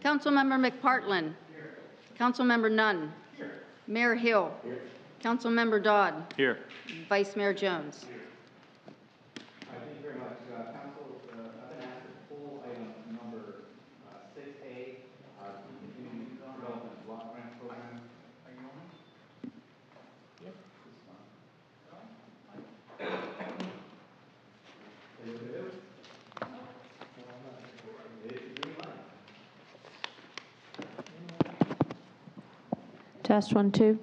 Councilmember McPartlin. Here. Councilmember Nunn. Here. Mayor Hill. Here. Councilmember Dodd. Here. Vice Mayor Jones. Here. Thank you very much. Council, I've been asked to pull item number 6A, Community Development Block Grant Program. Are you on? Yep. Test 1, 2.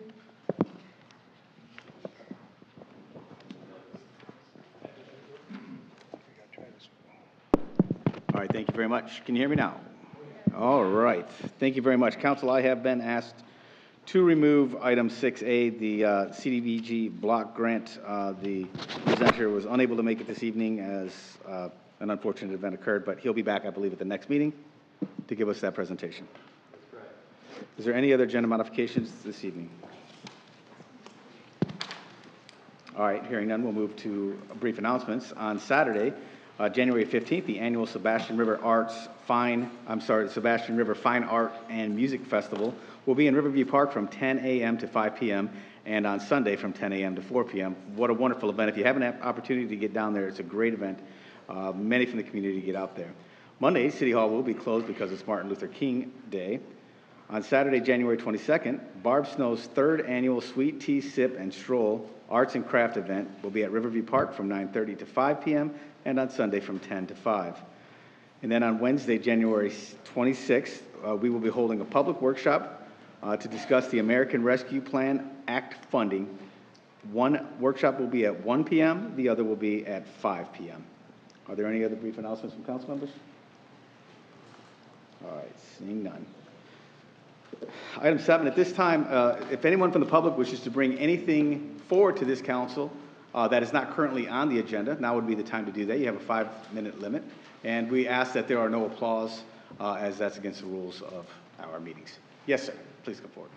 All right, thank you very much. Can you hear me now? All right, thank you very much. Council, I have been asked to remove item 6A, the CDBG block grant. The presenter was unable to make it this evening as an unfortunate event occurred, but he'll be back, I believe, at the next meeting to give us that presentation. Is there any other agenda modifications this evening? All right, hearing none, we'll move to brief announcements. On Saturday, January 15th, the annual Sebastian River Fine Art and Music Festival will be in Riverview Park from 10 a.m. to 5 p.m. and on Sunday from 10 a.m. to 4 p.m. What a wonderful event. If you haven't had an opportunity to get down there, it's a great event. Many from the community get out there. Monday, City Hall will be closed because it's Martin Luther King Day. On Saturday, January 22nd, Barb Snow's third annual Sweet Tea, Sip, and Stroll Arts and Craft event will be at Riverview Park from 9:30 to 5 p.m. and on Sunday from 10 to 5. And then on Wednesday, January 26th, we will be holding a public workshop to discuss the American Rescue Plan Act funding. One workshop will be at 1 p.m., the other will be at 5 p.m. Are there any other brief announcements from council members? All right, seeing none. Item 7, at this time, if anyone from the public wishes to bring anything forward to this council that is not currently on the agenda, now would be the time to do that. You have a 5-minute limit, and we ask that there are no applause, as that's against the rules of our meetings. Yes, sir. Please come forward.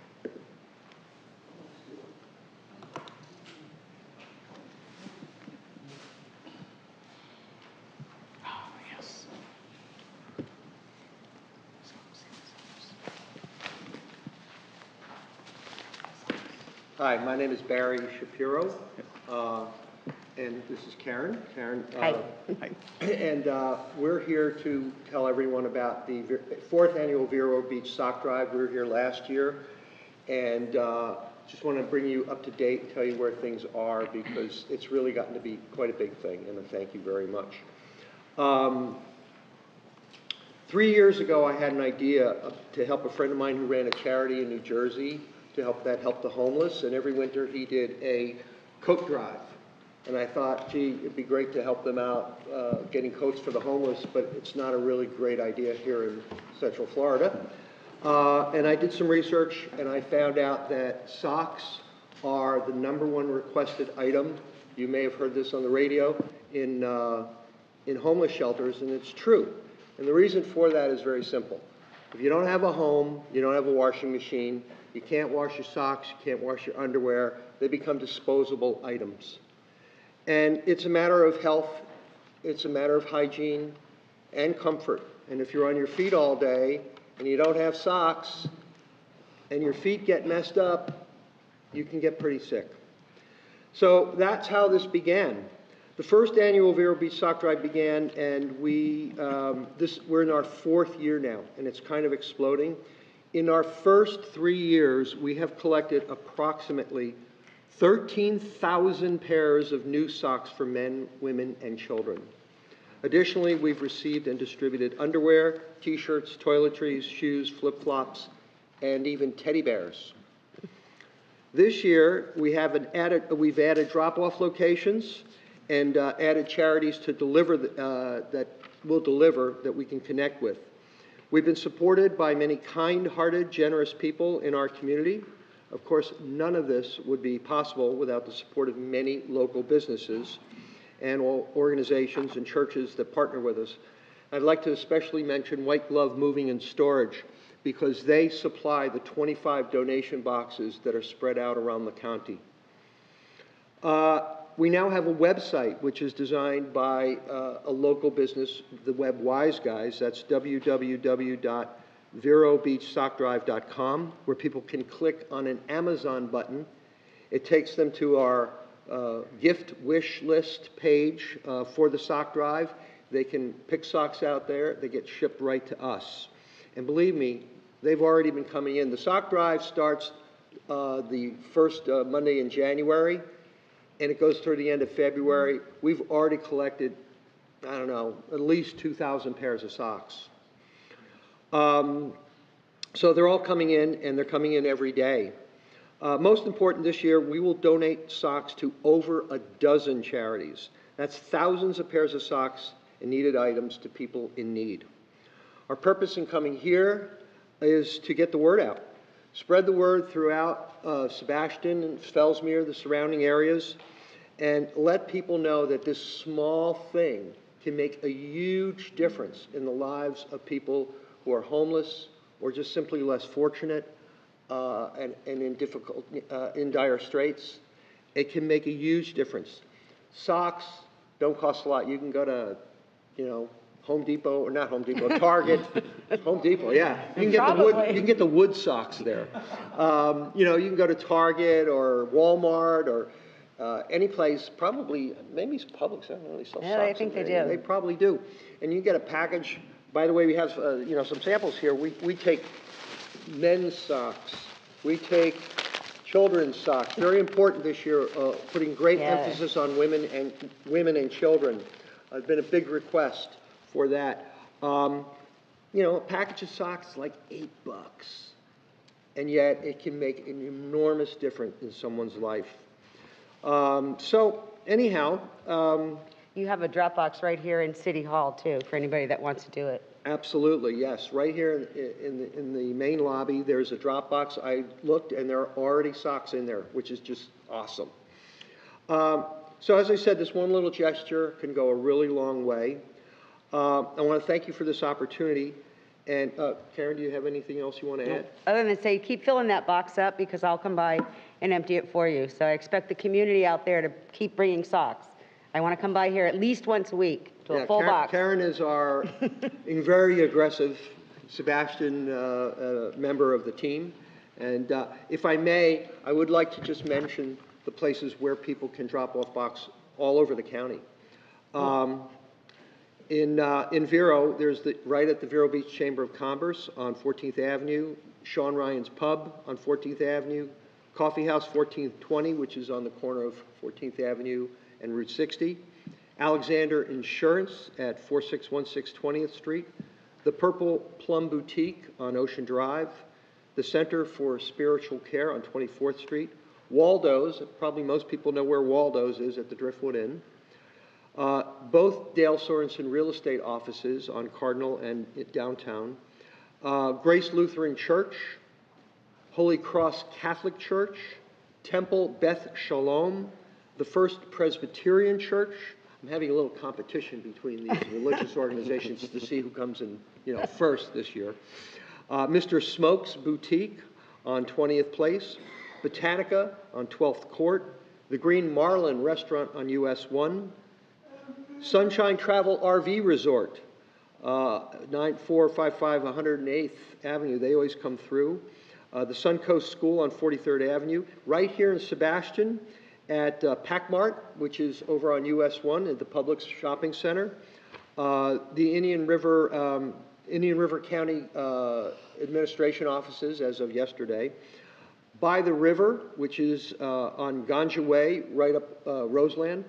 Hi, my name is Barry Shapiro, and this is Karen. Hi. Hi. And we're here to tell everyone about the 4th annual Vero Beach Sock Drive. We were here last year, and just want to bring you up to date and tell you where things are, because it's really gotten to be quite a big thing, and I thank you very much. 3 years ago, I had an idea to help a friend of mine who ran a charity in New Jersey to help the homeless, and every winter he did a coat drive. And I thought, gee, it'd be great to help them out getting coats for the homeless, but it's not a really great idea here in Central Florida. And I did some research, and I found out that socks are the #1 requested item. You may have heard this on the radio in homeless shelters, and it's true. And the reason for that is very simple. If you don't have a home, you don't have a washing machine, you can't wash your socks, you can't wash your underwear, they become disposable items. And it's a matter of health, it's a matter of hygiene and comfort. And if you're on your feet all day and you don't have socks and your feet get messed up, you can get pretty sick. So that's how this began. The first annual Vero Beach Sock Drive began, and we're in our 4th year now, and it's kind of exploding. In our first 3 years, we have collected approximately 13,000 pairs of new socks for men, women, and children. Additionally, we've received and distributed underwear, t-shirts, toiletries, shoes, flip-flops, and even teddy bears. This year, we've added drop-off locations and added charities to deliver that we can connect with. We've been supported by many kind-hearted, generous people in our community. Of course, none of this would be possible without the support of many local businesses and organizations and churches that partner with us. I'd like to especially mention White Glove Moving and Storage, because they supply the 25 donation boxes that are spread out around the county. We now have a website which is designed by a local business, the Web Wise Guys. That's www.vero verobeachsockdrive.com, where people can click on an Amazon button. It takes them to our gift wish list page for the sock drive. They can pick socks out there. They get shipped right to us. And believe me, they've already been coming in. The sock drive starts the first Monday in January, and it goes through the end of February. We've already collected, I don't know, at least 2,000 pairs of socks. So they're all coming in, and they're coming in every day. Most important this year, we will donate socks to over a dozen charities. That's thousands of pairs of socks and needed items to people in need. Our purpose in coming here is to get the word out. Spread the word throughout Sebastian and Fellsmere, the surrounding areas, and let people know that this small thing can make a huge difference in the lives of people who are homeless or just simply less fortunate and in dire straits. It can make a huge difference. Socks don't cost a lot. You can go to, Home Depot, or not Home Depot, Target, Home Depot, yeah. You can get the wood socks there. You can go to Target or Walmart or any place, probably, maybe Publix, I don't know, they sell socks. Yeah, I think they do. They probably do. And you get a package. By the way, we have, some samples here. We take men's socks. We take children's socks. Very important this year, putting great emphasis on women and children. It's been a big request for that. A package of socks is like $8, and yet it can make an enormous difference in someone's life. So anyhow, You have a drop box right here in City Hall too, for anybody that wants to do it. absolutely, yes. Right here in the main lobby, there's a drop box. I looked, and there are already socks in there, which is just awesome. So as I said, this one little gesture can go a really long way. I want to thank you for this opportunity. And Karen, do you have anything else you want to add? Other than say, keep filling that box up because I'll come by and empty it for you. So I expect the community out there to keep bringing socks. I want to come by here at least once a week to a full box. Karen is our very aggressive Sebastian member of the team. And if I may, I would like to just mention the places where people can drop off box all over the county. In Vero, there's right at the Vero Beach Chamber of Commerce on 14th Avenue, Sean Ryan's Pub on 14th Avenue, Coffee House 1420, which is on the corner of 14th Avenue and Route 60, Alexander Insurance at 4616 20th Street, the Purple Plum Boutique on Ocean Drive, the Center for Spiritual Care on 24th Street, Waldo's, probably most people know where Waldo's is at the Driftwood Inn, both Dale Sorensen real estate offices on Cardinal and downtown, Grace Lutheran Church, Holy Cross Catholic Church, Temple Beth Shalom, the First Presbyterian Church. I'm having a little competition between these religious organizations to see who comes in, first this year. Mr. Smoke's Boutique on 20th Place, Botanica on 12th Court, the Green Marlin Restaurant on US 1, Sunshine Travel RV Resort, 9455 108th Avenue. They always come through. The Suncoast School on 43rd Avenue. Right here in Sebastian at Pac Mart, which is over on US 1 at the Publix Shopping Center. The Indian River County Administration offices as of yesterday. By the River, which is on Ganja Way, right up Roseland.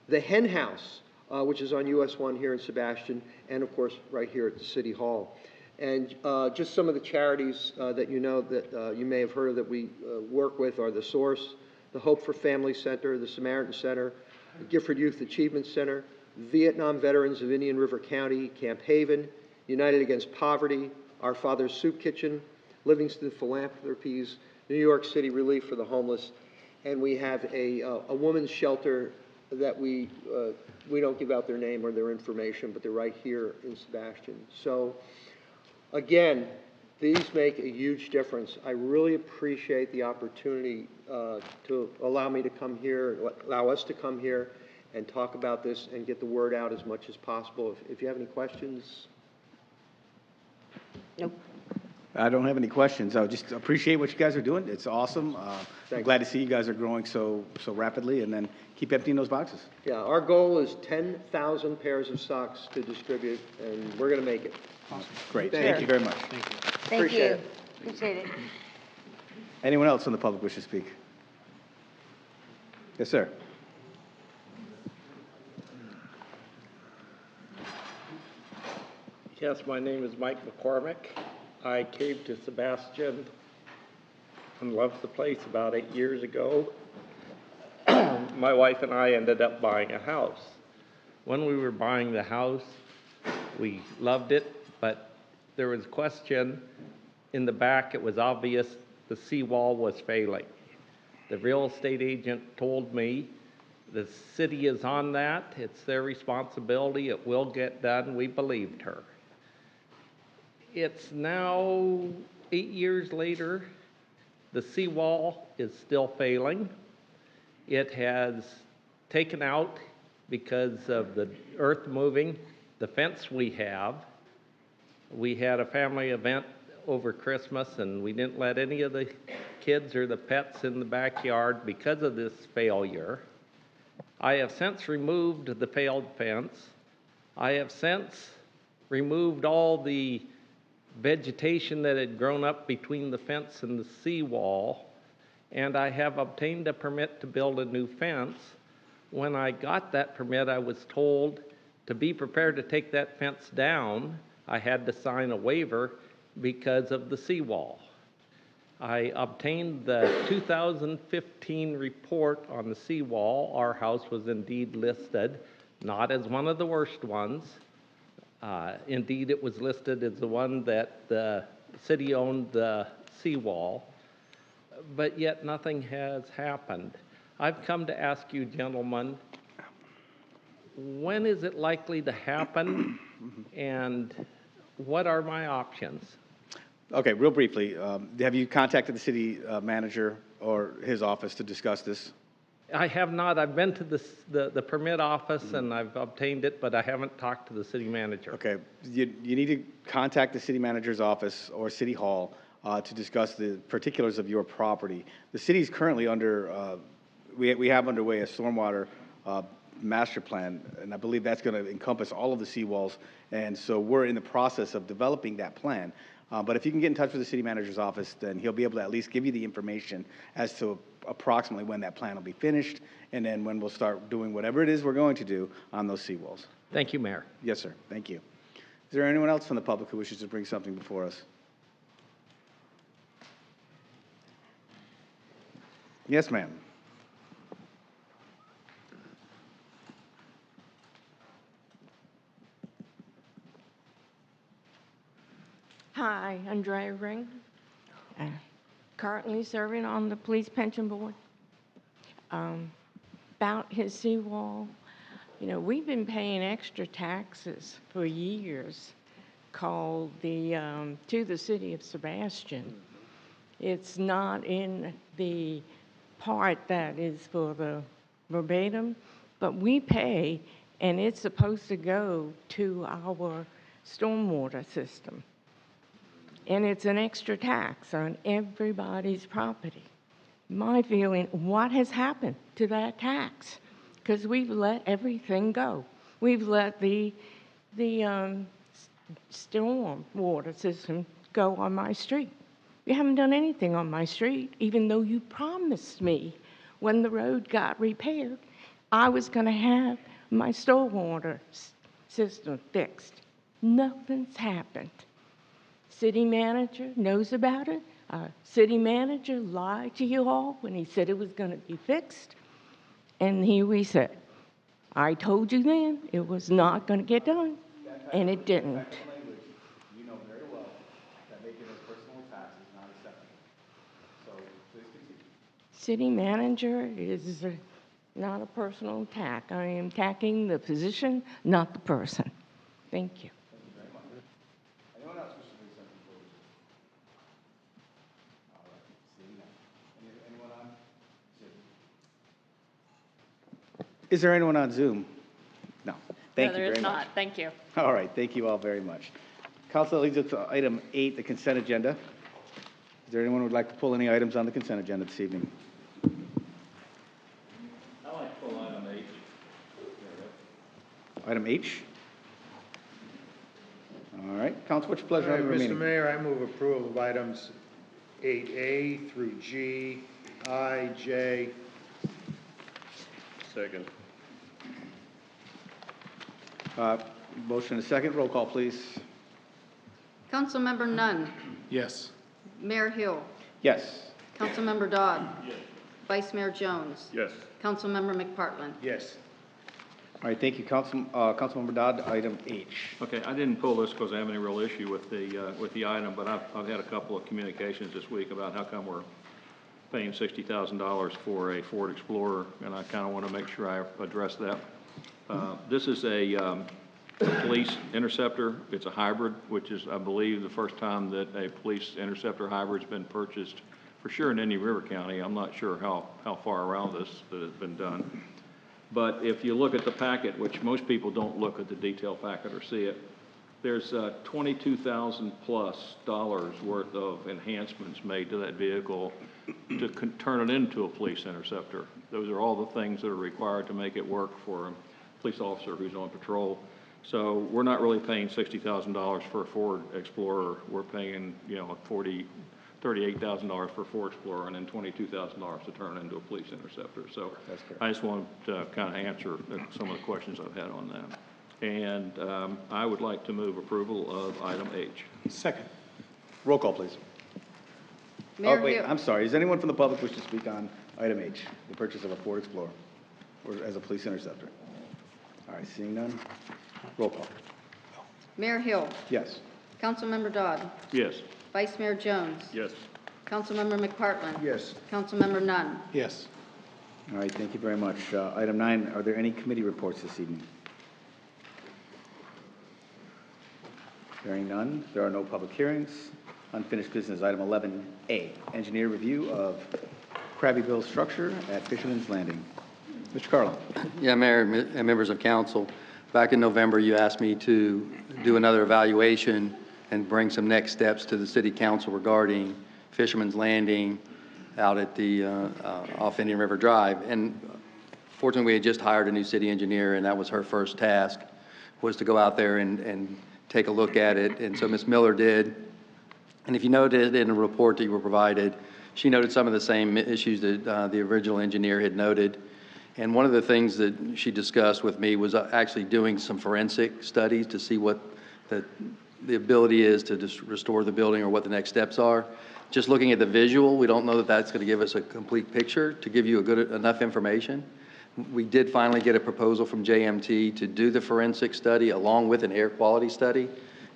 The Hen House, which is on US 1 here in Sebastian, and of course right here at the City Hall. And just some of the charities that you may have heard of that we work with are The Source, the Hope for Family Center, the Samaritan Center, the Gifford Youth Achievement Center, Vietnam Veterans of Indian River County, Camp Haven, United Against Poverty, Our Father's Soup Kitchen, Livingston Philanthropies, New York City Relief for the Homeless, and we have a women's shelter that we don't give out their name or their information, but they're right here in Sebastian. So again, these make a huge difference. I really appreciate the opportunity to allow me to come here, allow us to come here and talk about this and get the word out as much as possible. If you have any questions. Nope. I don't have any questions. I just appreciate what you guys are doing. It's awesome. I'm Thanks. glad to see you guys are growing so rapidly, and then keep emptying those boxes. Yeah, our goal is 10,000 pairs of socks to distribute, and we're going to make it. Great. Thank Thank you. you very much. Thank Appreciate you. it. Appreciate it. Anyone else in the public wish to speak? Yes, sir. Yes, my name is Mike McCormick. I came to Sebastian and loved the place about 8 years ago. My wife and I ended up buying a house. When we were buying the house, we loved it, but there was a question in the back. It was obvious the seawall was failing. The real estate agent told me the city is on that. It's their responsibility. It will get done. We believed her. It's now 8 years later. The seawall is still failing. It has taken out, because of the earth moving, the fence we have. We had a family event over Christmas, and we didn't let any of the kids or the pets in the backyard because of this failure. I have since removed the failed fence. I have since removed all the vegetation that had grown up between the fence and the seawall, and I have obtained a permit to build a new fence. When I got that permit, I was told to be prepared to take that fence down. I had to sign a waiver because of the seawall. I obtained the 2015 report on the seawall. Our house was indeed listed, not as one of the worst ones. Indeed, it was listed as the one that the city owned the seawall, but yet nothing has happened. I've come to ask you, gentlemen, when is it likely to happen, and what are my options? Okay, real briefly, have you contacted the city manager or his office to discuss this? I have not. I've been to the permit office and I've obtained it, but I haven't talked to the city manager. Okay, you need to contact the city manager's office or city hall to discuss the particulars of your property. The city's currently under, we have underway a stormwater master plan, and I believe that's going to encompass all of the seawalls, and so we're in the process of developing that plan. But if you can get in touch with the city manager's office, then he'll be able to at least give you the information as to approximately when that plan will be finished, and then when we'll start doing whatever it is we're going to do on those seawalls. Thank you, Mayor. Yes, sir. Thank you. Is there anyone else from the public who wishes to bring something before us? Yes, ma'am. Hi, Andrea Ring. Currently serving on the Police Pension Board. About his seawall, we've been paying extra taxes for years called to the city of Sebastian. It's not in the part that is for the verbatim, but we pay, and it's supposed to go to our stormwater system. And it's an extra tax on everybody's property. My feeling, what has happened to that tax? Because we've let everything go. We've let the storm water system go on my street. You haven't done anything on my street, even though you promised me when the road got repaired, I was going to have my stormwater system fixed. Nothing's happened. City manager knows about it. City manager lied to you all when he said it was going to be fixed. And here we sit. I told you then it was not going to get done, and it didn't. You know very well that making a personal tax is not acceptable. So please continue. City manager is not a personal attack. I am attacking the position, not the person. Thank you. Anyone else wish to bring something forward? All right, seeing none. Anyone on Zoom? Is there anyone on Zoom? No. Thank you very much. Thank you. All right, thank you all very much. Council, that leads us to item 8, the consent agenda. Is there anyone who would like to pull any items on the consent agenda this evening? I like to pull item H. Item H? All right, Council, what's your pleasure on the Mr. remaining? Mayor, I move approval of items 8A through G, I, J. Second. Motion and a second, roll call, please. Councilmember Nunn. Yes. Mayor Hill. Yes. Councilmember Dodd. Vice Mayor Jones. Yes. Councilmember McPartlin. Yes. All right, thank you, Councilmember Dodd. Item H. Okay, I didn't pull this because I have any real issue with the item, but I've had a couple of communications this week about how come we're paying $60,000 for a Ford Explorer, and I kind of want to make sure I address that. This is a police interceptor. It's a hybrid, which is, I believe, the first time that a police interceptor hybrid's been purchased, for sure in Indian River County. I'm not sure how far around this that has been done. But if you look at the packet, which most people don't look at the detail packet or see it, there's $22,000 plus worth of enhancements made to that vehicle to turn it into a police interceptor. Those are all the things that are required to make it work for a police officer who's on patrol. So we're not really paying $60,000 for a Ford Explorer. We're paying, $38,000 for a Ford Explorer and then $22,000 to turn it into a police interceptor. So That's correct. I just want to kind of answer some of the questions I've had on that. And I would like to move approval of item H. Second. Roll call, please. Mayor Oh, wait, Hill. I'm sorry. Does anyone from the public wish to speak on item H, the purchase of a Ford Explorer or as a police interceptor? All right, seeing none, roll call. Mayor Hill. Yes. Councilmember Dodd. Yes. Vice Mayor Jones. Yes. Councilmember McPartlin. Yes. Councilmember Nunn. Yes. All right, thank you very much. Item 9, are there any committee reports this evening? Hearing none, there are no public hearings. Unfinished business, item 11A, engineer review of Crabby Bill structure at Fisherman's Landing. Mr. Carlin. Yeah, Mayor and members of council, back in November, you asked me to do another evaluation and bring some next steps to the city council regarding Fisherman's Landing out at the, off Indian River Drive. And fortunately, we had just hired a new city engineer, and that was her first task, was to go out there and take a look at it. And so Ms. Miller did. And if you noted in the report that you were provided, she noted some of the same issues that the original engineer had noted. And one of the things that she discussed with me was actually doing some forensic studies to see what the ability is to just restore the building or what the next steps are. Just looking at the visual, we don't know that that's going to give us a complete picture to give you a good enough information. We did finally get a proposal from JMT to do the forensic study along with an air quality study,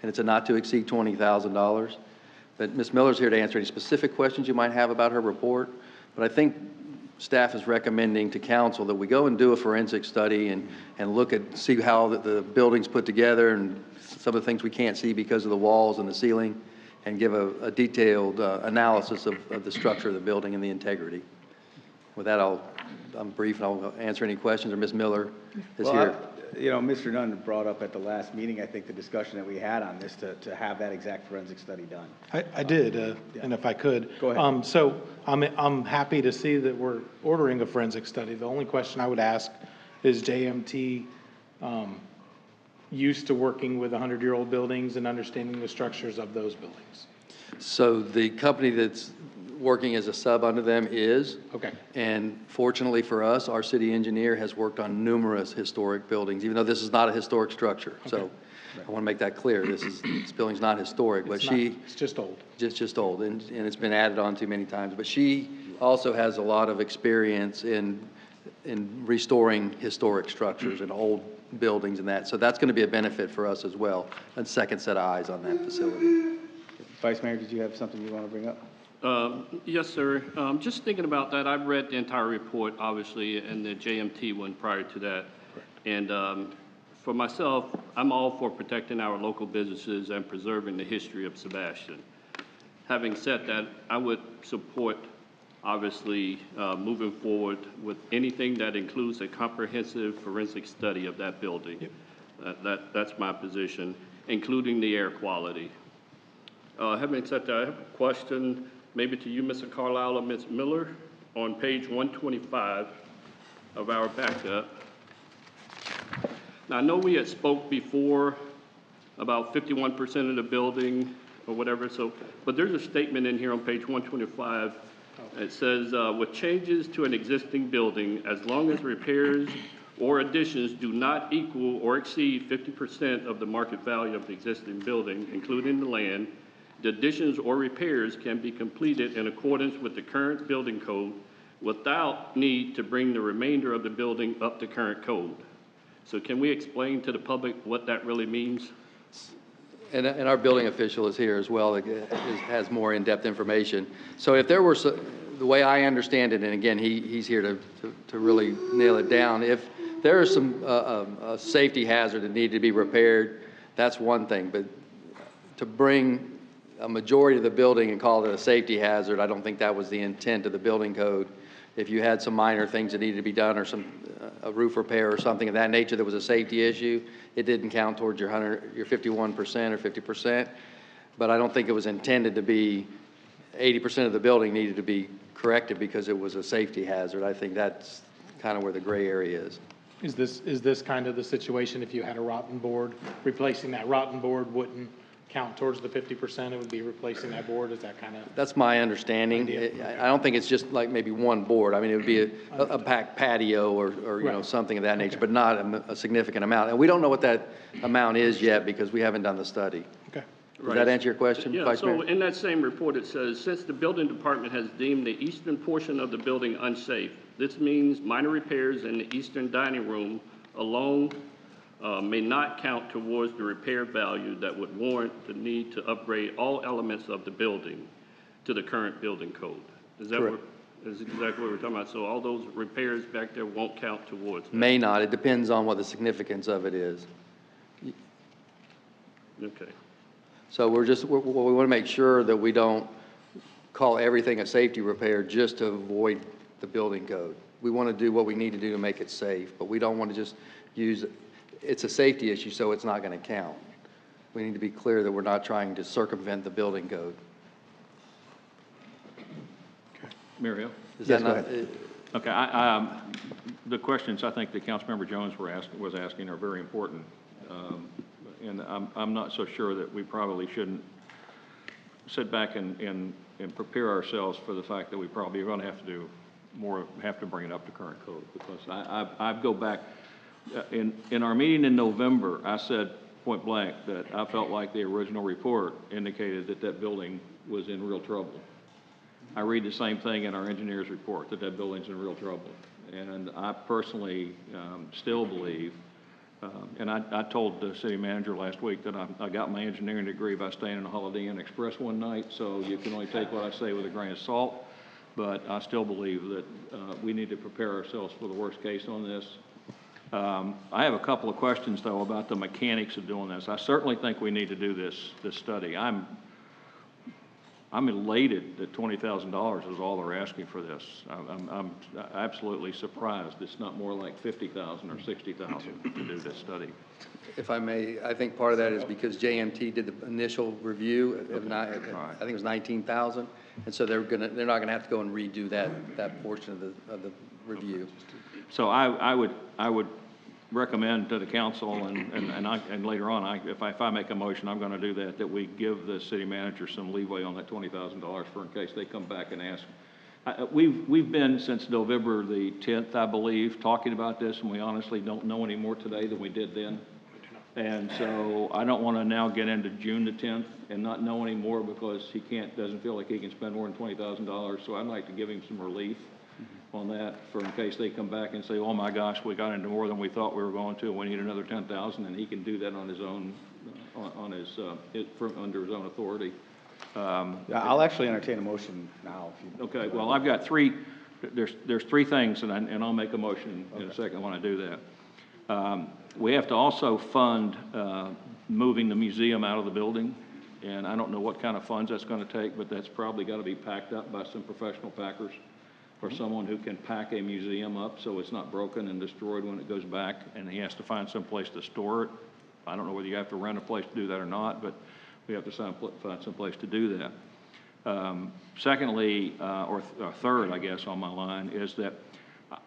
and it's a not to exceed $20,000. But Ms. Miller's here to answer any specific questions you might have about her report. But I think staff is recommending to council that we go and do a forensic study and look at, see how the building's put together and some of the things we can't see because of the walls and the ceiling, and give a detailed analysis of the structure of the building and the integrity. With that, I'm brief and I'll answer any questions, or Ms. Miller is here. Mr. Nunn brought up at the last meeting, I think, the discussion that we had on this to have that exact forensic study done. I did, and if I could. Go ahead. So I'm happy to see that we're ordering a forensic study. The only question I would ask is JMT used to working with 100-year-old buildings and understanding the structures of those buildings? So the company that's working as a sub under them is. Okay. And fortunately for us, our city engineer has worked on numerous historic buildings, even though this is not a historic structure. Okay. So I want to make that clear. This building's not historic, but It's just old. Just old, and it's been added on to many times. But she also has a lot of experience in restoring historic structures and old buildings and that. So that's going to be a benefit for us as well, a second set of eyes on that facility. Vice Mayor, did you have something you want to bring up? Yes, sir. Just thinking about that, I've read the entire report, obviously, and the JMT one prior to that. And for myself, I'm all for protecting our local businesses and preserving the history of Sebastian. Having said that, I would support, obviously, moving forward with anything that includes a comprehensive forensic study of that building. Yep. That's my position, including the air quality. Having said that, I have a question maybe to you, Mr. Carlisle or Ms. Miller, on page 125 of our backup. Now, I know we had spoke before about 51% of the building or whatever, but there's a statement in here on page 125. It says, with changes to an existing building, as long as repairs or additions do not equal or exceed 50% of the market value of the existing building, including the land, the additions or repairs can be completed in accordance with the current building code without need to bring the remainder of the building up to current code. So can we explain to the public what that really means? And our building official is here as well, that has more in-depth information. So if there were, the way I understand it, and again, he's here to really nail it down, if there is some a safety hazard that needed to be repaired, that's one thing. But to bring a majority of the building and call it a safety hazard, I don't think that was the intent of the building code. If you had some minor things that needed to be done, or a roof repair or something of that nature that was a safety issue, it didn't count towards your 51% or 50%. But I don't think it was intended to be 80% of the building needed to be corrected because it was a safety hazard. I think that's kind of where the gray area is. Is this kind of the situation if you had a rotten board, replacing that rotten board wouldn't count towards the 50%, it would be replacing that board? Is that kind of? That's my understanding. I don't think it's just like maybe one board. I mean, it would be a packed patio or you know, something of that nature, but not a significant amount. And we don't know what that amount is yet because we haven't done the study. Okay. Does that answer your question, Yeah, Vice Mayor? so in that same report, it says, since the building department has deemed the eastern portion of the building unsafe, this means minor repairs in the eastern dining room alone may not count towards the repair value that would warrant the need to upgrade all elements of the building to the current building code. Is that Correct. is exactly what we're talking about? So all those repairs back there won't count towards that? May not. It depends on what the significance of it is. Okay. So we want to make sure that we don't call everything a safety repair just to avoid the building code. We want to do what we need to do to make it safe, but we don't want to just use, it's a safety issue, so it's not going to count. We need to be clear that we're not trying to circumvent the building code. Mayor Hill? Is Yes, that go not? ahead. Okay, the questions I think that Councilmember Jones was asking are very important. And I'm not so sure that we probably shouldn't sit back and prepare ourselves for the fact that we probably are going to have to do more, have to bring it up to current code. Because I go back, in our meeting in November, I said point blank that I felt like the original report indicated that that building was in real trouble. I read the same thing in our engineer's report, that that building's in real trouble. And I personally still believe, and I told the city manager last week that I got my engineering degree by staying in a Holiday Inn Express one night, so you can only take what I say with a grain of salt. But I still believe that we need to prepare ourselves for the worst case on this. I have a couple of questions, though, about the mechanics of doing this. I certainly think we need to do this study. I'm elated that $20,000 is all they're asking for this. I'm absolutely surprised it's not more like $50,000 or $60,000 to do this study. If I may, I think part of that is because JMT did the initial review of I think it was 19,000, and so they're not gonna have to go and redo that portion of the review. So I would recommend to the council and later on, if I make a motion, I'm going to do that we give the city manager some leeway on that $20,000 for in case they come back and ask. We've been since November the 10th, I believe, talking about this, and we honestly don't know any more today than we did then. And so I don't want to now get into June the 10th and not know any more because he doesn't feel like he can spend more than $20,000. So I'd like to give him some relief on that for in case they come back and say, oh my gosh, we got into more than we thought we were going to, and we need another 10,000, and he can do that on his own, under his own authority. I'll actually entertain a motion now. Okay, well, I've got there's three things, and I'll make a motion in a second when I do that. We have to also fund moving the museum out of the building, and I don't know what kind of funds that's going to take, but that's probably got to be packed up by some professional packers. for someone who can pack a museum up so it's not broken and destroyed when it goes back, and he has to find some place to store it. I don't know whether you have to rent a place to do that or not, but we have to find some place to do that. Secondly, or third, I guess, on my line is that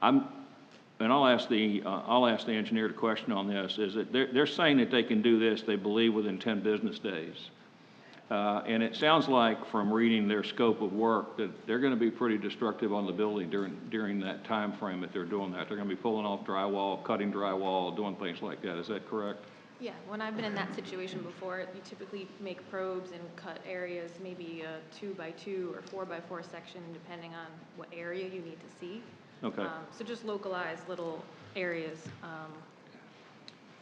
and I'll ask the engineer to question on this, is that they're saying that they can do this, they believe, within 10 business days. And it sounds like from reading their scope of work that they're going to be pretty destructive on the building during that time frame that they're doing that. They're going to be pulling off drywall, cutting drywall, doing things like that. Is that correct? Yeah, when I've been in that situation before, you typically make probes and cut areas, maybe a 2x2 or 4x4 section, depending on what area you need to see. Okay. So just localized little areas.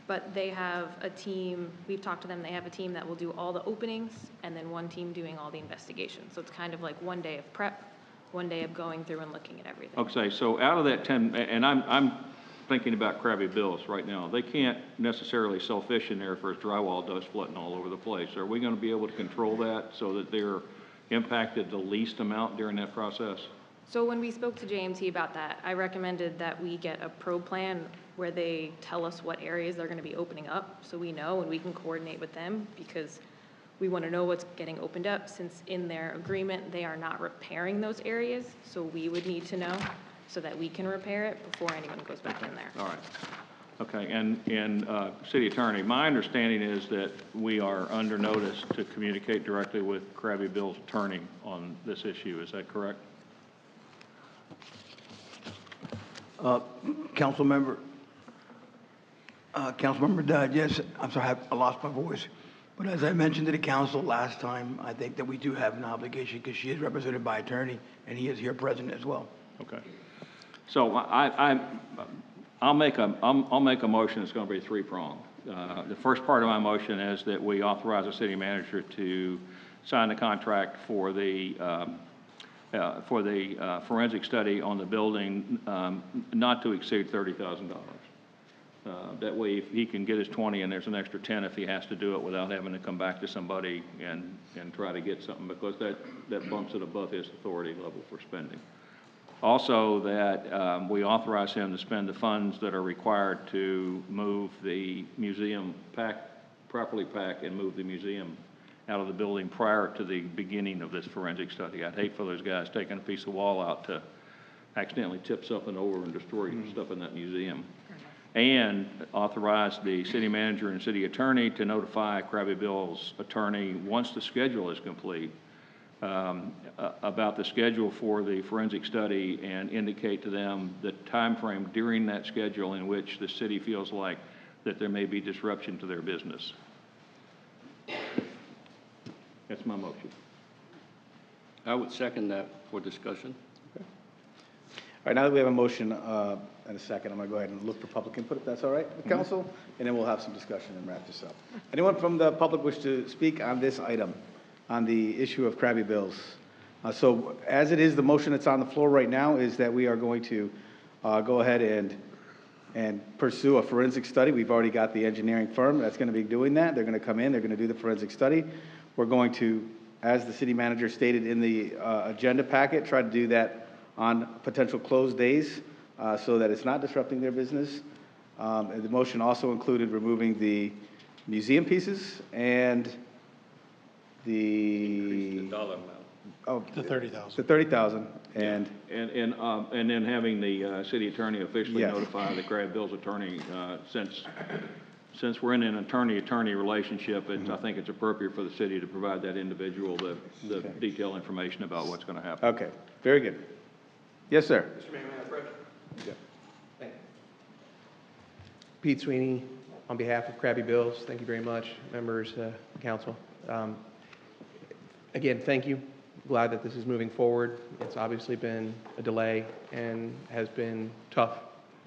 But they have a team, we've talked to them, they have a team that will do all the openings and then one team doing all the investigations. So it's kind of like one day of prep, one day of going through and looking at everything. Okay, so out of that 10, and I'm thinking about Crabby Bill's right now. They can't necessarily sell fish in there if there's drywall dust floating all over the place. Are we going to be able to control that so that they're impacted the least amount during that process? So when we spoke to JMT about that, I recommended that we get a probe plan where they tell us what areas they're going to be opening up so we know and we can coordinate with them, because we want to know what's getting opened up, since in their agreement they are not repairing those areas. So we would need to know so that we can repair it before anyone goes back in there. All right. Okay, and City Attorney, my understanding is that we are under notice to communicate directly with Crabby Bill's attorney on this issue. Is that correct? Councilmember Dodd, yes, I'm sorry, I lost my voice. But as I mentioned to the council last time, I think that we do have an obligation because she is represented by attorney and he is here present as well. Okay. So I'll make a motion that's going to be three-pronged. The first part of my motion is that we authorize the city manager to sign the contract for the forensic study on the building, not to exceed $30,000. That way, if he can get his 20 and there's an extra 10 if he has to do it without having to come back to somebody and try to get something, because that bumps it above his authority level for spending. Also, that we authorize him to spend the funds that are required to move the museum, properly pack and move the museum out of the building prior to the beginning of this forensic study. I'd hate for those guys taking a piece of wall out to accidentally tip something over and destroy stuff in that museum. And authorize the city manager and city attorney to notify Crabby Bill's attorney once the schedule is complete about the schedule for the forensic study, and indicate to them the time frame during that schedule in which the city feels like that there may be disruption to their business. That's my motion. I would second that for discussion. Okay. All right, now that we have a motion and a second, I'm going to go ahead and look for public input, if that's all right with council, and then we'll have some discussion and wrap this up. Anyone from the public wish to speak on this item, on the issue of Crabby Bills? So as it is, the motion that's on the floor right now is that we are going to go ahead and pursue a forensic study. We've already got the engineering firm that's going to be doing that. They're going to come in, they're going to do the forensic study. We're going to, as the city manager stated in the agenda packet, try to do that on potential closed days so that it's not disrupting their business. And the motion also included removing the museum pieces and The dollar amount. The 30,000. The 30,000, and then having the city attorney officially Yes. notify the Crabby Bill's attorney, since we're in an attorney-attorney relationship, I think it's appropriate for the city to provide that individual the Okay. detailed information about what's going to happen. okay, very good. Yes, sir. Mr. Mayor, may I have a question? Yeah. Thank you. Pete Sweeney, on behalf of Crabby Bills, thank you very much, members, council. Again, thank you. Glad that this is moving forward. It's obviously been a delay and has been tough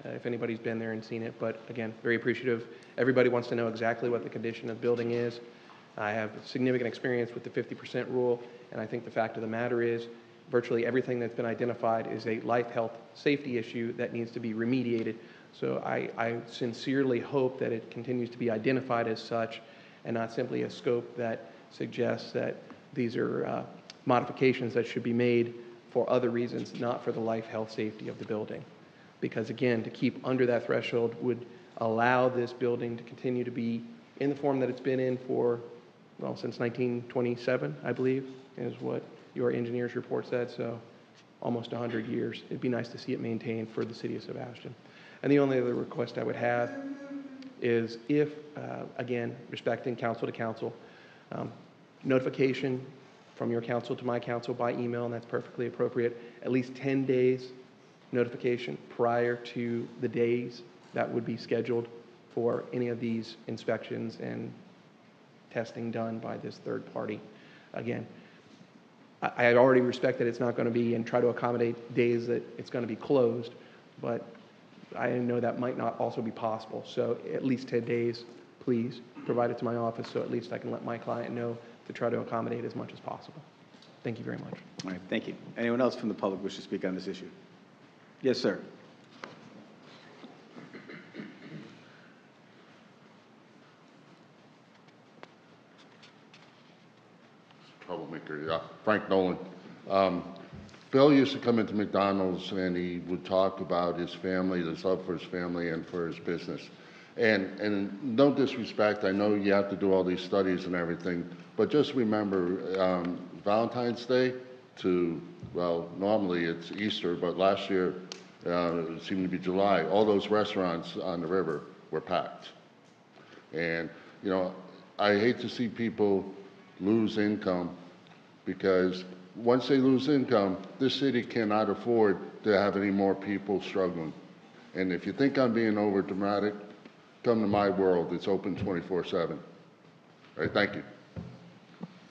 if anybody's been there and seen it, but again, very appreciative. Everybody wants to know exactly what the condition of the building is. I have significant experience with the 50% rule, and I think the fact of the matter is virtually everything that's been identified is a life, health, safety issue that needs to be remediated. So I sincerely hope that it continues to be identified as such and not simply a scope that suggests that these are modifications that should be made for other reasons, not for the life, health, safety of the building. Because again, to keep under that threshold would allow this building to continue to be in the form that it's been in for, well, since 1927, I believe, is what your engineer's report said, so almost 100 years. It'd be nice to see it maintained for the city of Sebastian. And the only other request I would have is if, again, respecting council to council, notification from your council to my council by email, and that's perfectly appropriate, at least 10 days notification prior to the days that would be scheduled for any of these inspections and testing done by this third party. Again, I already respect that it's not going to be and try to accommodate days that it's going to be closed, but I know that might not also be possible. So at least 10 days, please provide it to my office so at least I can let my client know to try to accommodate as much as possible. Thank you very much. All right, thank you. Anyone else from the public wish to speak on this issue? Yes, sir. Troublemaker, yeah. Frank Nolan. Bill used to come into McDonald's and he would talk about his family, his love for his family and for his business. And no disrespect, I know you have to do all these studies and everything, but just remember Valentine's Day to, well, normally it's Easter, but last year it seemed to be July. All those restaurants on the river were packed. And, you know, I hate to see people lose income because once they lose income, this city cannot afford to have any more people struggling. And if you think I'm being over dramatic, come to my world. It's open 24/7. All right, thank you.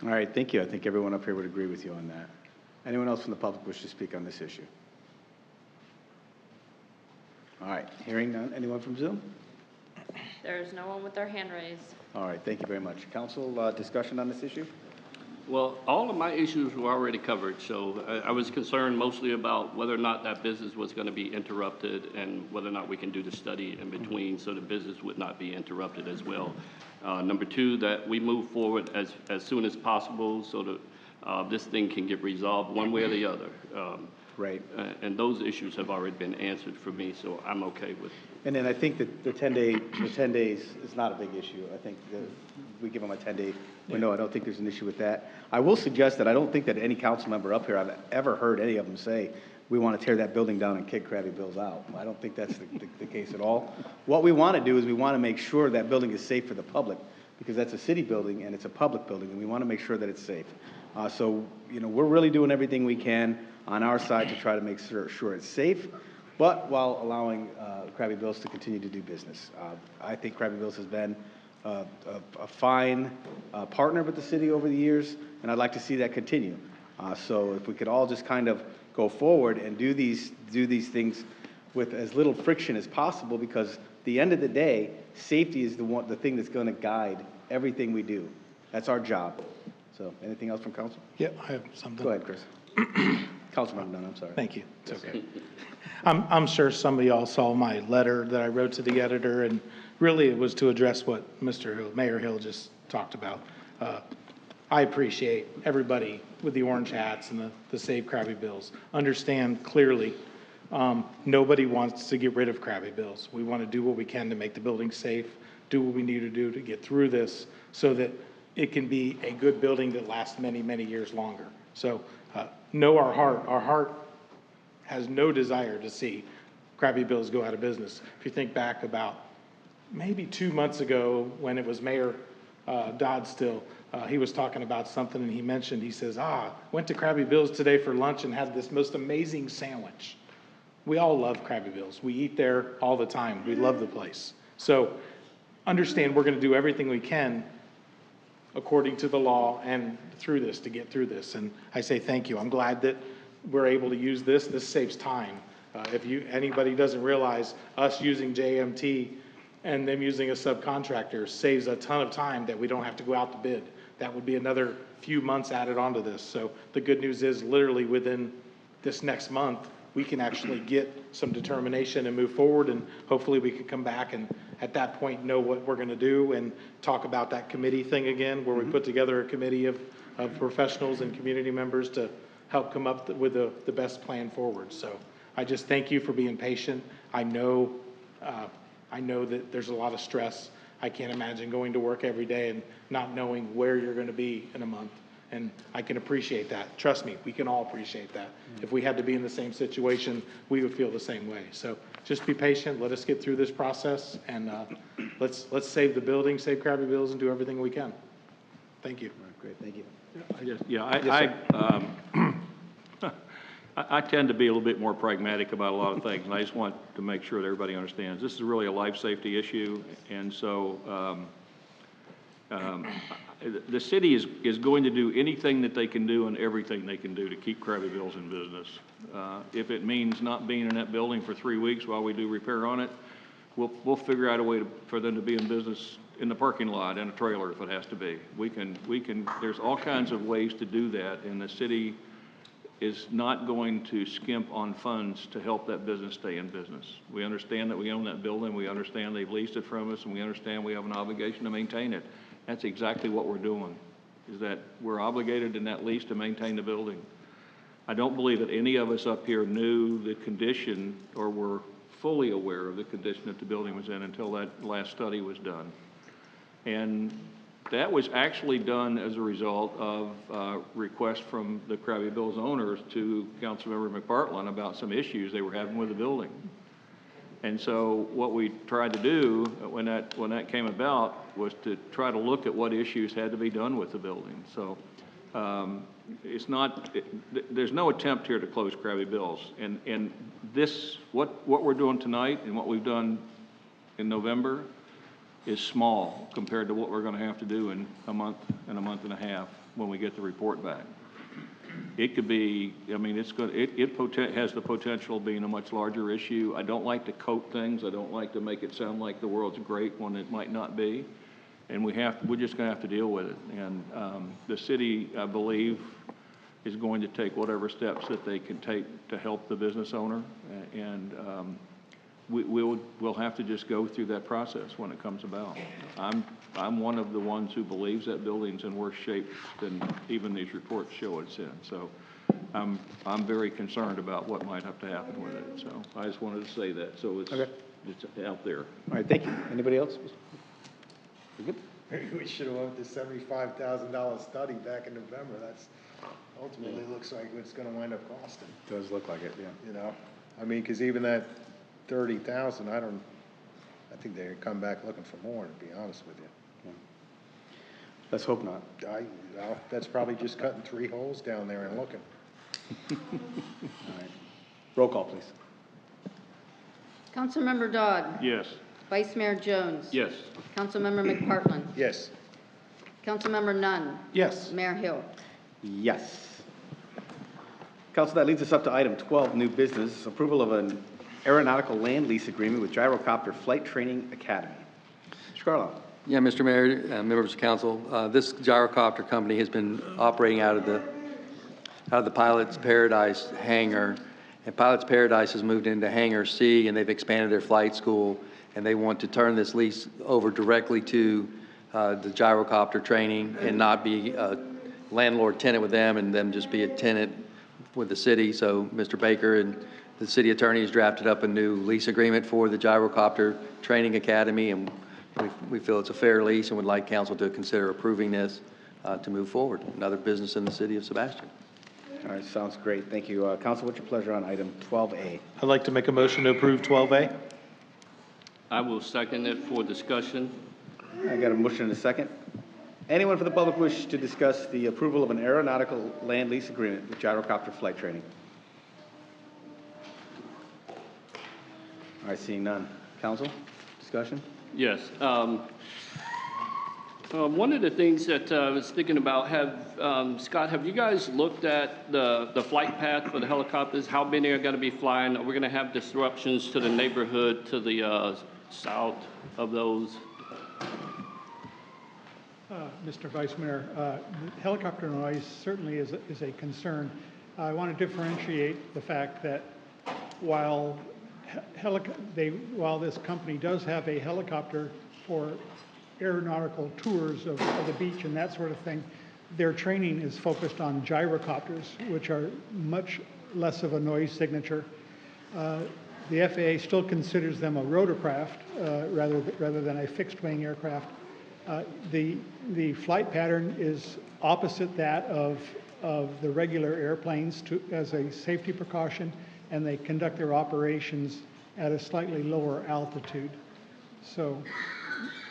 All right, thank you. I think everyone up here would agree with you on that. Anyone else from the public wish to speak on this issue? All right, hearing none. Anyone from Zoom? There's no one with their hand raised. All right, thank you very much. Council, discussion on this issue? Well, all of my issues were already covered, so I was concerned mostly about whether or not that business was going to be interrupted and whether or not we can do the study in between so the business would not be interrupted as well. Number two, that we move forward as soon as possible so that this thing can get resolved one way or the other. Right. And those issues have already been answered for me, so I'm okay with it. And then I think that the 10 days is not a big issue. I think that we give them a 10-day window. I don't think there's an issue with that. I will suggest that I don't think that any council member up here, I've ever heard any of them say, we want to tear that building down and kick Crabby Bill's out. I don't think that's the case at all. What we want to do is we want to make sure that building is safe for the public because that's a city building and it's a public building and we want to make sure that it's safe. So, you know, we're really doing everything we can on our side to try to make sure it's safe, but while allowing Crabby Bill's to continue to do business. I think Crabby Bill's has been a fine partner with the city over the years, and I'd like to see that continue. So if we could all just kind of go forward and do these things with as little friction as possible, because at the end of the day, safety is the thing that's going to guide everything we do. That's our job. So anything else from council? Yeah, I have something. Go ahead, Chris. Councilmember Dunn, I'm sorry. Thank you. It's okay. I'm sure some of y'all saw my letter that I wrote to the editor, and really it was to address what Mayor Hill just talked about. I appreciate everybody with the orange hats and the Save Crabby Bills. Understand clearly, nobody wants to get rid of Crabby Bills. We want to do what we can to make the building safe, do what we need to do to get through this so that it can be a good building that lasts many, many years longer. So know our heart has no desire to see Crabby Bill's go out of business. If you think back about maybe 2 months ago when it was Mayor Dodd still, he was talking about something and he says, went to Crabby Bill's today for lunch and had this most amazing sandwich. We all love Crabby Bill's. We eat there all the time. We love the place. So understand we're going to do everything we can according to the law and through this to get through this. And I say thank you. I'm glad that we're able to use this. This saves time. If anybody doesn't realize, us using JMT and them using a subcontractor saves a ton of time that we don't have to go out to bid. That would be another few months added onto this. So the good news is literally within this next month, we can actually get some determination and move forward, and hopefully we can come back and at that point know what we're going to do and talk about that committee thing again, where we put together a committee of professionals and community members to help come up with the best plan forward. So I just thank you for being patient. I know that there's a lot of stress. I can't imagine going to work every day and not knowing where you're going to be in a month. And I can appreciate that. Trust me, we can all appreciate that. If we had to be in the same situation, we would feel the same way. So just be patient. Let us get through this process, and let's save the building, save Crabby Bills, and do everything we can. Thank you. Great, thank you. I tend to be a little bit more pragmatic about a lot of things, and I just want to make sure that everybody understands. This is really a life safety issue, and so the city is going to do anything that they can do and everything they can do to keep Crabby Bills in business. If it means not being in that building for 3 weeks while we do repair on it, we'll figure out a way for them to be in business in the parking lot, in a trailer if it has to be. There's all kinds of ways to do that, and the city is not going to skimp on funds to help that business stay in business. We understand that we own that building, we understand they've leased it from us, and we understand we have an obligation to maintain it. That's exactly what we're doing, is that we're obligated in that lease to maintain the building. I don't believe that any of us up here knew the condition or were fully aware of the condition that the building was in until that last study was done. And that was actually done as a result of requests from the Crabby Bills owners to Councilmember McPartland about some issues they were having with the building. And so what we tried to do when that came about was to try to look at what issues had to be done with the building. So there's no attempt here to close Crabby Bills. And this, what we're doing tonight and what we've done in November is small compared to what we're going to have to do in a month and a half when we get the report back. It could be, I mean, it has the potential of being a much larger issue. I don't like to coat things. I don't like to make it sound like the world's great when it might not be. And we're just going to have to deal with it. And the city, I believe, is going to take whatever steps that they can take to help the business owner. And we'll have to just go through that process when it comes about. I'm one of the ones who believes that building's in worse shape than even these reports show it's in. So I'm very concerned about what might have to happen with it. So I just wanted to say that. So it's out there. All right, thank you. Anybody else? We good? Maybe we should have went with the $75,000 study back in November. That's ultimately looks like it's gonna wind up costing. Does look like it, yeah. You know, I mean, cause even that 30,000, I think they're gonna come back looking for more, to be honest with you. Yeah. Let's hope not. Well, that's probably just cutting 3 holes down there and looking. All right. Roll call, please. Councilmember Dodd. Yes. Vice Mayor Jones. Yes. Councilmember McPartland. Yes. Councilmember Nunn. Yes. Mayor Hill. Yes. Council, that leads us up to item 12, new business, approval of an aeronautical land lease agreement with Gyrocopter Flight Training Academy. Mr. Carlisle. Yeah, Mr. Mayor, members of council, this Gyrocopter company has been operating out of the Pilot's Paradise hangar, and Pilot's Paradise has moved into Hangar C, and they've expanded their flight school, and they want to turn this lease over directly to the Gyrocopter training and not be a landlord tenant with them and them just be a tenant with the city. So Mr. Baker and the city attorney has drafted up a new lease agreement for the Gyrocopter Training Academy, and we feel it's a fair lease and would like council to consider approving this to move forward. Another business in the city of Sebastian. All right, sounds great. Thank you. Council, what's your pleasure on item 12A? I'd like to make a motion to approve 12A. I will second it for discussion. I got a motion and a second. Anyone from the public wish to discuss the approval of an aeronautical land lease agreement with Gyrocopter Flight Training? All right, seeing none. Council, discussion? Yes. One of the things that I was thinking about, Scott, have you guys looked at the flight path for the helicopters? How many are going to be flying? Are we going to have disruptions to the neighborhood to the south of those? Mr. Vice Mayor, helicopter noise certainly is a concern. I want to differentiate the fact that while this company does have a helicopter for aeronautical tours of the beach and that sort of thing, their training is focused on gyrocopters, which are much less of a noise signature. The FAA still considers them a rotorcraft rather than a fixed-wing aircraft. The flight pattern is opposite that of the regular airplanes as a safety precaution, and they conduct their operations at a slightly lower altitude. So,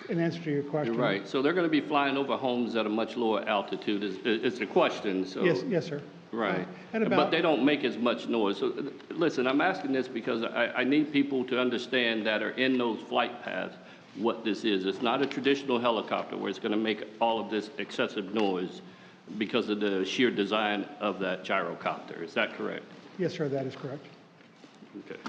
in answer to your question. You're right. So they're going to be flying over homes at a much lower altitude is the question. So. Yes, sir. Right. At But they don't make as much noise. So listen, I'm asking this because I need people to understand that are in those flight paths what this is. It's not a traditional helicopter where it's going to make all of this excessive noise because of the sheer design of that gyrocopter. Is that correct? Yes, sir, that is correct. Okay.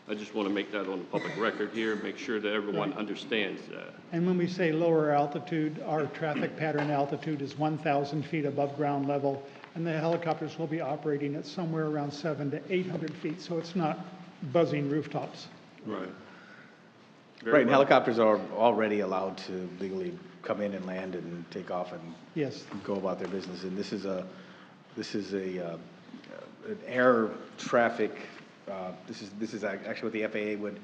I just want to make that on the public record here, make sure that everyone understands that. And when we say lower altitude, our traffic pattern altitude is 1,000 feet above ground level, and the helicopters will be operating at somewhere around 700 to 800 feet, so it's not buzzing rooftops. Right. Right, and helicopters are already allowed to legally come in and land and take off and Yes. go about their business. And this is an air traffic. This is actually what the FAA would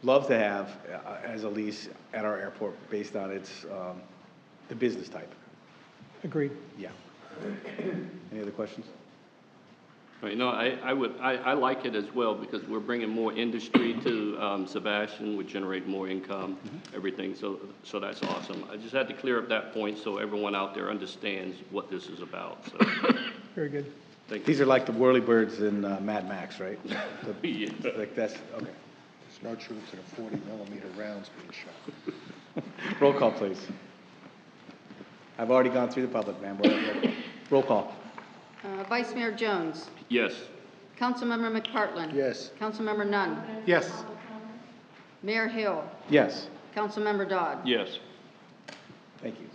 love to have as a lease at our airport based on its the business type. Agreed. Yeah. Any other questions? Right, no, I like it as well because we're bringing more industry to Sebastian, would generate more income, everything. So that's awesome. I just had to clear up that point so everyone out there understands what this is about. So. Very good. Thank you. These are like the whirlybirds in Mad Max, right? Yeah. Like that's okay. There's no truth to the 40-millimeter rounds being shot. Roll call, please. I've already gone through the public, ma'am. Roll call. Vice Mayor Jones. Yes. Councilmember McPartlin. Yes. Councilmember Nunn. Yes. Mayor Hill. Yes. Councilmember Dodd. Yes. Thank you.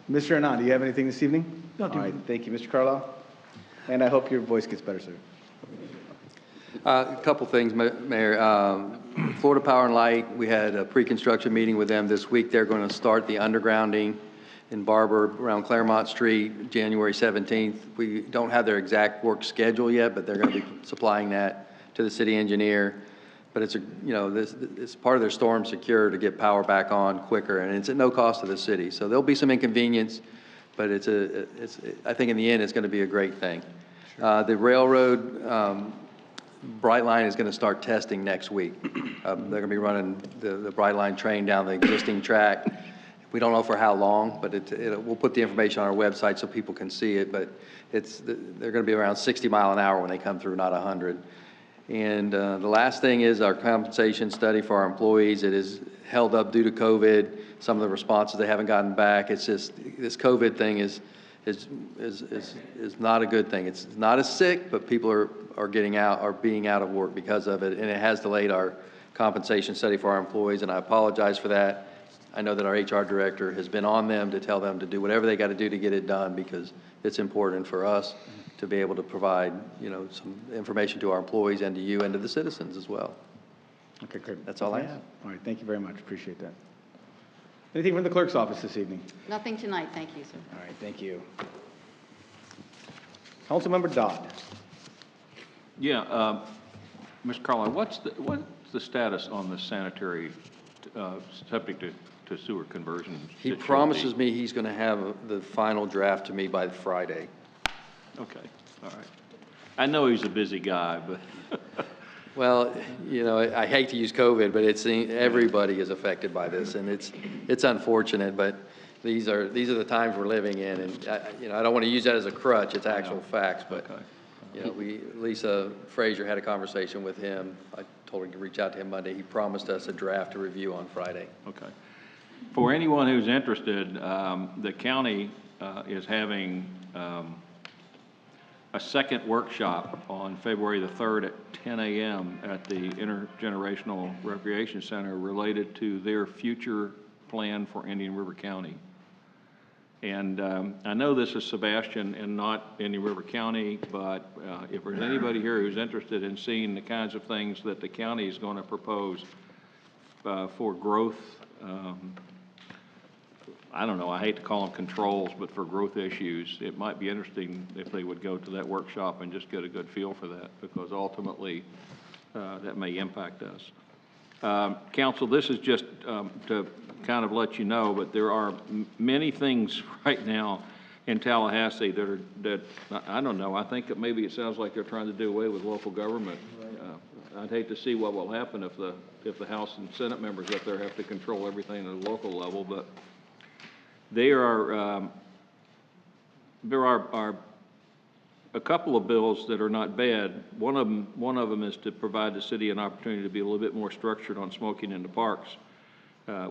Mr. Anand, do you have anything this evening? No, All right, thank you, Mr. Carlisle. And I hope your voice gets better, sir. A couple things, Mayor. Florida Power and Light, we had a pre-construction meeting with them this week. They're going to start the undergrounding in Barber around Claremont Street, January 17th. We don't have their exact work schedule yet, but they're going to be supplying that to the city engineer. But it's it's part of their storm secure to get power back on quicker, and it's at no cost to the city. So there'll be some inconvenience, but I think in the end it's going to be a great thing. Sure. The railroad Brightline is going to start testing next week. They're going to be running the Brightline train down the existing track. We don't know for how long, but we'll put the information on our website so people can see it. But they're going to be around 60 miles an hour when they come through, not 100. And the last thing is our compensation study for our employees. It is held up due to COVID. Some of the responses they haven't gotten back. It's just this COVID thing is not a good thing. It's not as sick, but people are being out of work because of it, and it has delayed our compensation study for our employees. And I apologize for that. I know that our HR director has been on them to tell them to do whatever they got to do to get it done because it's important for us to be able to provide, some information to our employees and to you and to the citizens as well. Okay, great. That's all I have. All right, thank you very much. Appreciate that. Anything from the clerk's office this evening? Nothing tonight, thank you, sir. All right, thank you. Councilmember Dodd. Yeah, Mr. Carlisle, what's the status on the sanitary septic to sewer conversion? He promises me he's going to have the final draft to me by Friday. Okay, all right. I know he's a busy guy, but. Well, I hate to use COVID, but everybody is affected by this, and it's unfortunate, but these are the times we're living in, and I don't want to use that as a crutch. It's actual facts, but Lisa Frazier had a conversation with him. I told her to reach out to him Monday. He promised us a draft to review on Friday. Okay. For anyone who's interested, the county is having a second workshop on February the 3rd at 10 a.m. at the Intergenerational Recreation Center related to their future plan for Indian River County. And I know this is Sebastian and not Indian River County, but if there's anybody here who's interested in seeing the kinds of things that the county is going to propose for growth I don't know, I hate to call them controls, but for growth issues, it might be interesting if they would go to that workshop and just get a good feel for that, because ultimately, that may impact us. Council, this is just to kind of let you know, but there are many things right now in Tallahassee that I don't know, I think that maybe it sounds like they're trying to do away with local government. I'd hate to see what will happen if the House and Senate members up there have to control everything at a local level, but there are a couple of bills that are not bad. One of them is to provide the city an opportunity to be a little bit more structured on smoking in the parks,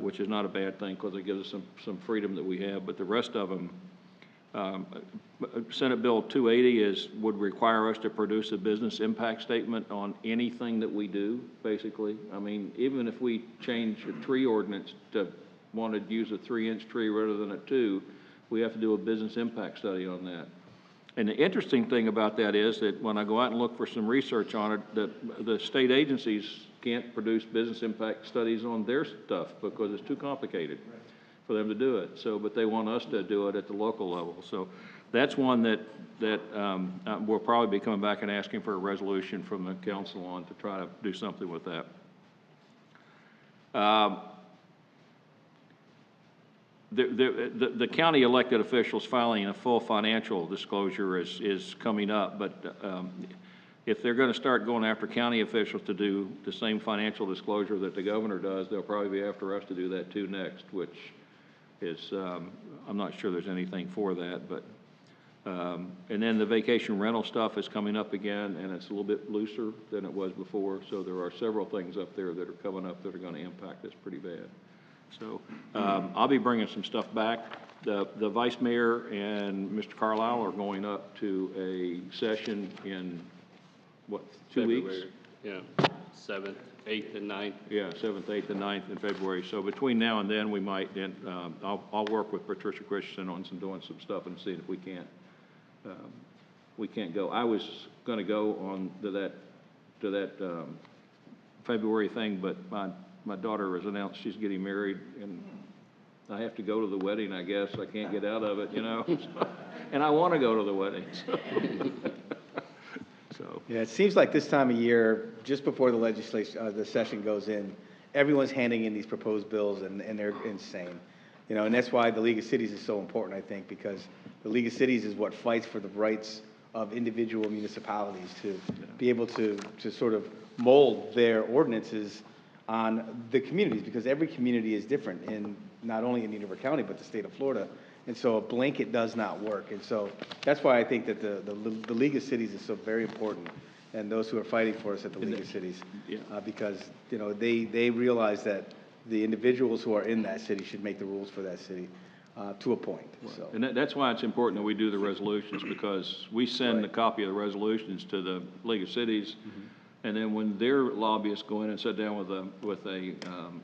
which is not a bad thing because it gives us some freedom that we have. But the rest of them, Senate Bill 280 would require us to produce a business impact statement on anything that we do, basically. I mean, even if we change a tree ordinance to want to use a 3-inch tree rather than a 2, we have to do a business impact study on that. And the interesting thing about that is that when I go out and look for some research on it, the state agencies can't produce business impact studies on their stuff because it's too complicated for them to do it. So, but they want us to do it at the local level. So that's one that we'll probably be coming back and asking for a resolution from the council on to try to do something with that. The county elected officials filing a full financial disclosure is coming up, but if they're going to start going after county officials to do the same financial disclosure that the governor does, they'll probably be after us to do that too next, which is, I'm not sure there's anything for that, but, and then the vacation rental stuff is coming up again, and it's a little bit looser than it was before, so there are several things up there that are coming up that are going to impact us pretty bad. So I'll be bringing some stuff back. The vice mayor and Mr. Carlisle are going up to a session in, what, 2 weeks? Yeah, 7th, 8th, and 9th. Yeah, 7th, 8th, and 9th in February. So between now and then, we might, I'll work with Patricia Christensen on doing some stuff and see if we can't go. I was going to go on to that February thing, but my daughter has announced she's getting married, and I have to go to the wedding, I guess. I can't get out of it, you know? And I want to go to the wedding. So. Yeah, it seems like this time of year, just before the session goes in, everyone's handing in these proposed bills, and they're insane. You know, and that's why the League of Cities is so important, I think, because the League of Cities is what fights for the rights of individual municipalities to be able to sort of mold their ordinances on the communities, because every community is different, not only in Univers County, but the state of Florida. And so a blanket does not work. And so that's why I think that the League of Cities is so very important, and those who are fighting for us at the League of Cities, because, you know, they realize that the individuals who are in that city should make the rules for that city to a point. Right. So. And that's why it's important that we do the resolutions, because we send Right. a copy of the resolutions to the League of Cities, and then when their lobbyists go in and sit down with a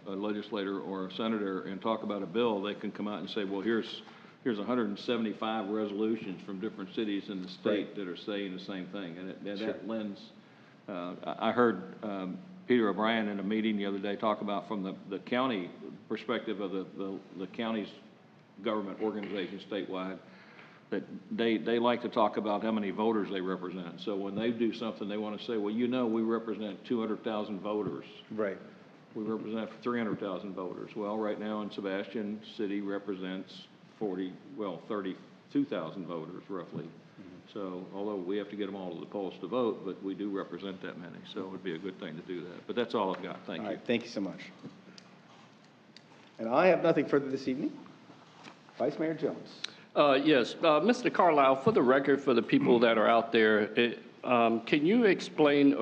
legislator or a senator and talk about a bill, they can come out and say, well, here's 175 resolutions from different cities in the state that are saying the same thing, and that lends. I heard Peter O'Brien in a meeting the other day talk about from the county perspective of the county's government organization statewide, that they like to talk about how many voters they represent. So when they do something, they want to say, well, you know, we represent 200,000 voters. Right. We represent 300,000 voters. Well, right now in Sebastian City represents 32,000 voters roughly. So although we have to get them all to the polls to vote, but we do represent that many. So it would be a good thing to do that. But that's all I've got. Thank you. All right, thank you so much. And I have nothing further this evening. Vice Mayor Jones. Yes, Mr. Carlisle, for the record, for the people that are out there, can you explain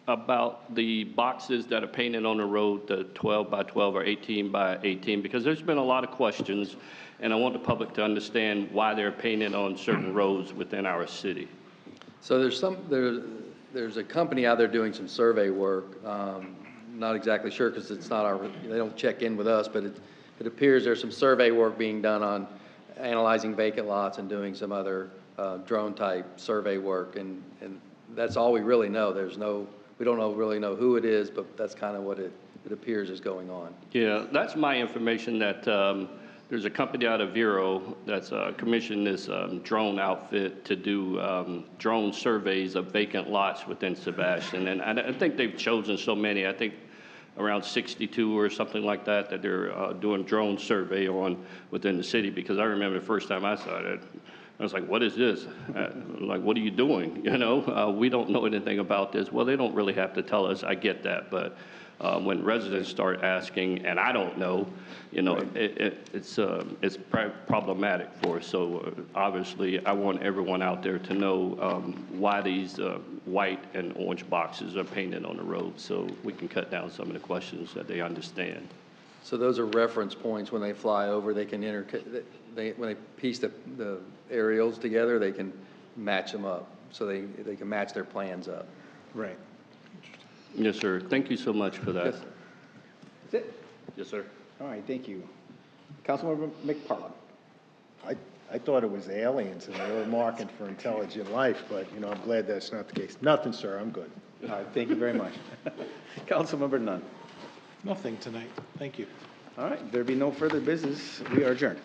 about the boxes that are painted on the road, the 12 by 12 or 18 by 18? Because there's been a lot of questions, and I want the public to understand why they're painted on certain roads within our city. So there's a company out there doing some survey work. Not exactly sure because it's not they don't check in with us, but it appears there's some survey work being done on analyzing vacant lots and doing some other drone type survey work, and that's all we really know. We don't really know who it is, but that's kind of what it appears is going on. Yeah, that's my information, that there's a company out of Vero that's commissioned this drone outfit to do drone surveys of vacant lots within Sebastian. And I think they've chosen so many, I think around 62 or something like that, that they're doing drone survey on within the city. Because I remember the first time I saw it, I was like, what is this? Like, what are you doing? You know, we don't know anything about this. Well, they don't really have to tell us. I get that. But when residents start asking, and I don't know, you know, it's problematic for us. So obviously, I want everyone out there to know why these white and orange boxes are painted on the road, so we can cut down some of the questions that they understand. So those are reference points when they fly over, they can when they piece the aerials together, they can match them up, so they can match their plans up. Right. Yes, sir. Thank you so much for that. Yes. That's it? Yes, sir. All right, thank you. Councilmember McParland. I thought it was aliens and they were marking for intelligent life, but, you know, I'm glad that's not the case. Nothing, sir, I'm good. All right, thank you very much. Councilmember Nunn. Nothing tonight. Thank you. All right, there be no further business. We are adjourned.